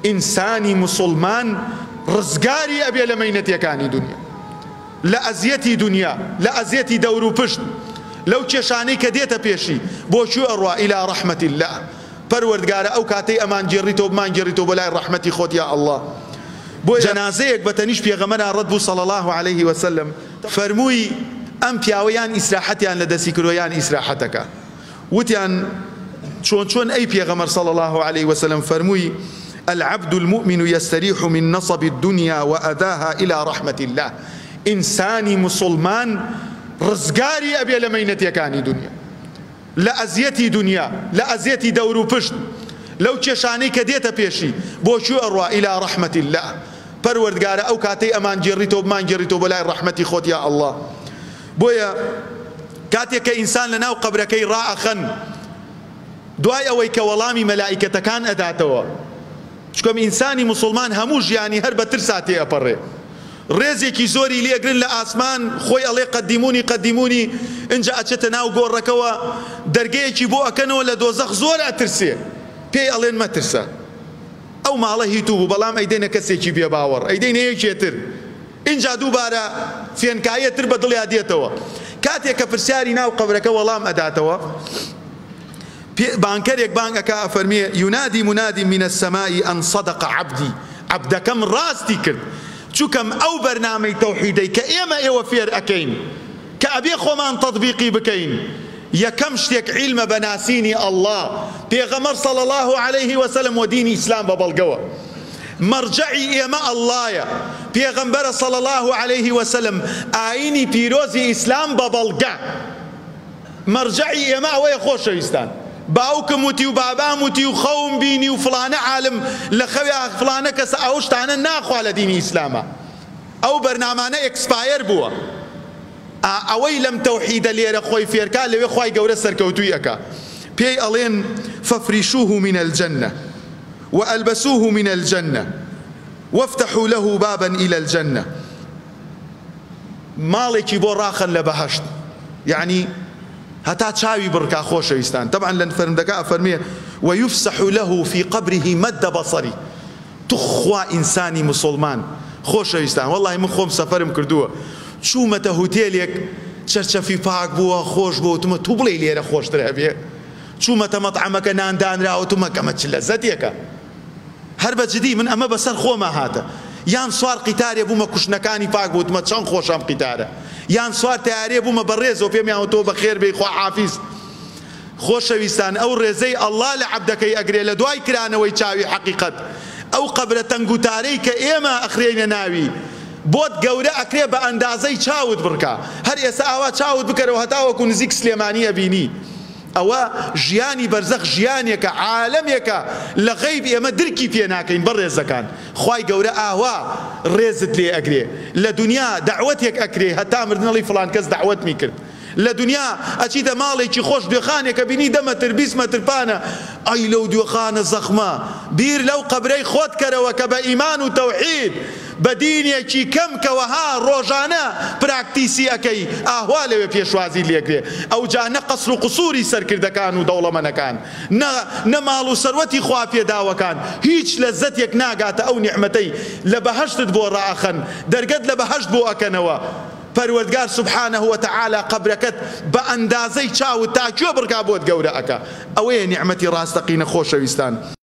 ئینسانی مسلمان ڕزگاری ئەبێ لە مەینەتیەکانی دنیا، لە ئەزیەتی دنیا، لە ئەزیەتی دەور و پشت، لەو کێشانەی کە دێتە پێشی. بۆچی ئەڕوا ئیلا ڕەحمەتی الله، پەروەردگارە ئەو کاتەی ئەمان گێڕیتەوە بمان گێڕیتەوە بە لای ڕەحمەتی خۆت یا ئەڵڵا. بۆ جەنازەیەک بە تەنیشت پێغەمبەران ڕەت بوو صلی الله عليه وسلم فەرمووی ئەم پیاوەیان ئیسراحەتیان لە دەستی کردویان ئیسراحەتەکە، وتیان چۆن ئەی پێغەمبەر صلی الله عليه وسلم فەرمووی العبد المؤمن يستريح من نصب الدنيا وأذاها إلى رحمة الله. إنساني مسلمان ڕزگاری ئەبێ لە مەینەتیەکانی دنیا، لە ئەزیەتی دنیا، لە ئەزیەتی دەور و پشت، لەو کێشانەی کە دێتە پێشی. بۆچی ئەڕوا ئیلا ڕەحمەتی الله، پەروەردگارە ئەو کاتەی ئەمان گێڕیتەوە بمان گێڕیتەوە بە لای ڕەحمەتی خۆت یا ئەڵڵا. بۆیە کاتێک کە ئینسان لە ناو قەبرەکەی ڕائەخەن، دوای ئەوەی کە وەڵامی مەلائیکەتەکان ئەداتەوە، چکەم ئینسانی مسلمان هەموو ژیانی هەر بە ترسا تێئەپەڕێ، ڕێزێکی زۆری لێگرن لە ئاسمان، خۆی ئەڵێ قەدیمونی قەدیمونی، ئینجا ئەچێتە ناو گۆڕەکەوە، دەرگەیەکی بۆ ئەکەنەوە لە دۆزەخ زۆر ئەترسێ، پێی ئەڵێن مەترسە، ئەو ماڵە هیتوو بوو، بەڵام ئەیدێنە کەسێکی بێباوەڕ، ئەیدێنە یەکێتر، ئینجا دووبارە فێنکایەتر بە دڵیا دێتەوە. کاتێک کە پرسیاری ناو قەبرەکە وەڵام ئەداتەوە، بانکەرێک بانگەکە ئەفەرمێ ينادي منادي من السماء أن صدق عبدي، عبدەکەم ڕاستی کرد، چووکەم ئەو بەرنامەی تەوحیدەی کە ئێوە فێر ئەکەین، کە ئەبێ خۆمان تەطبیقی بکەین، یەکەم شتێک عیلمە بەناسینی ئەڵڵا، پێغەمبەر صلی الله عليه وسلم و دینی ئیسلام بە بەڵگەوە، مەرجەعی ئێمە ئەڵڵایە، پێغەمبەرە صلی الله عليه وسلم، ئاینی پیرۆزی ئیسلام بە بەڵگە، مەرجەعی ئێمە ئەوەیە خۆشەویستان. باوکم وتی و بابام وتی و خەوم بینی و فلانە عالم لە خەوی فلانە کەسە ئەو شتانە ناخوا لە دینی ئیسلامە، ئەو بەرنامانە ئێکسپایر بووە، ئەوەی لەم تەوحیدە لێرە خۆی فێرکا لەوێ خوای گەورە سەرکەوتووی ئەکا. پێی ئەڵێن فەفریشوه من الجنة وألبسوه من الجنة وافتحوا له بابا إلى الجنة. ماڵێکی بۆ ڕاخن لە بەهەشت، یعنی هەتا چاوی بڕکا خۆشەویستان. طبعا لە فەرمدەکە ئەفەرمێ ويفسح له في قبره مد بصري. تخوا ئینسانی مسلمان خۆشەویستان، وەڵڵاهی من خۆم سەفەرم کردووە، چوومەتە هوتێلێک چەرچەفی پاک بووە، خۆش بووە، وتمە تو بڵێ لێرە خۆشتر هەبێ، چوومەتە مەطعەمەکە ناندانراوە، وتمە کەمە چ لەزەتێکە، هەر بەجددی من ئەمە بەسەر خۆمە هاتە. یان سوار قیتارێ بوومە کوشنەکانی پاک بوو، وتمە چەند خۆشەم قیتارە، یان سوار تیارێ بوومە بەڕێزەوە پێمیان وتەوە بەخێر بێی خوا حافیز. خۆشەویستان، ئەو ڕێزەی ئەڵڵا لە عەبدەکەی ئەگرێ لە دوای کرانەوەی چاوی حەقیقەت، ئەو قەبرە تەنگوتارەی کە ئێمە ئەخرێنە ناوی، بۆت گەورە ئەکرێ بە ئەندازەی چاوت بڕکە، هەر ئێستا ئاوا چاوت بکەرەوە هەتاوەکو نزیک سلێمانی ئەبینی. ئەوە ژیانی بەرزەخ ژیانێکە، عالەمێکە لە غەیب ئێمە درکی پێ ناکەین بەڕێزەکان. خوای گەورە ئاوا ڕێزت لێ ئەگرێ، لە دنیا دەعوەتێک ئەکرێ، هەتا مردنەڵی فڵان کەس دەعوەت میکرد، لە دنیا ئەچیتە ماڵێکی خۆش دوێخانێکە بینی 10 مەتر 20 مەتر پانە، ئەی لەو دوێخانە زەخمە، بیر لەو قەبرەی خۆت کەرەوە کە بە ئیمان و تەوحید بە دینێکی کەم کەوەها ڕۆژانە پراکتیسی ئەەکەی، ئاوا لەوێ پێشوازی لێگرێ. ئەو جا نە قەسر و قوسوری سەرکردەکان و دەوڵەمەنەکان، نە ماڵ و سەروەتی خوا پێداوەکان، هیچ لەزەتێک ناگاتە ئەو نیعمەتەی لە بەهەشتت بۆ ڕائەخەن، دەرگەت لە بەهەشت بۆ ئەکەنەوە. پەروەردگار سبحانه وتعالى قبرەکەت بە ئەندازەی چاوت تا کوێ بڕکا بۆت گەورە ئەکا. ئەوەیە نیعمەتی ڕاستەقینە خۆشەویستان.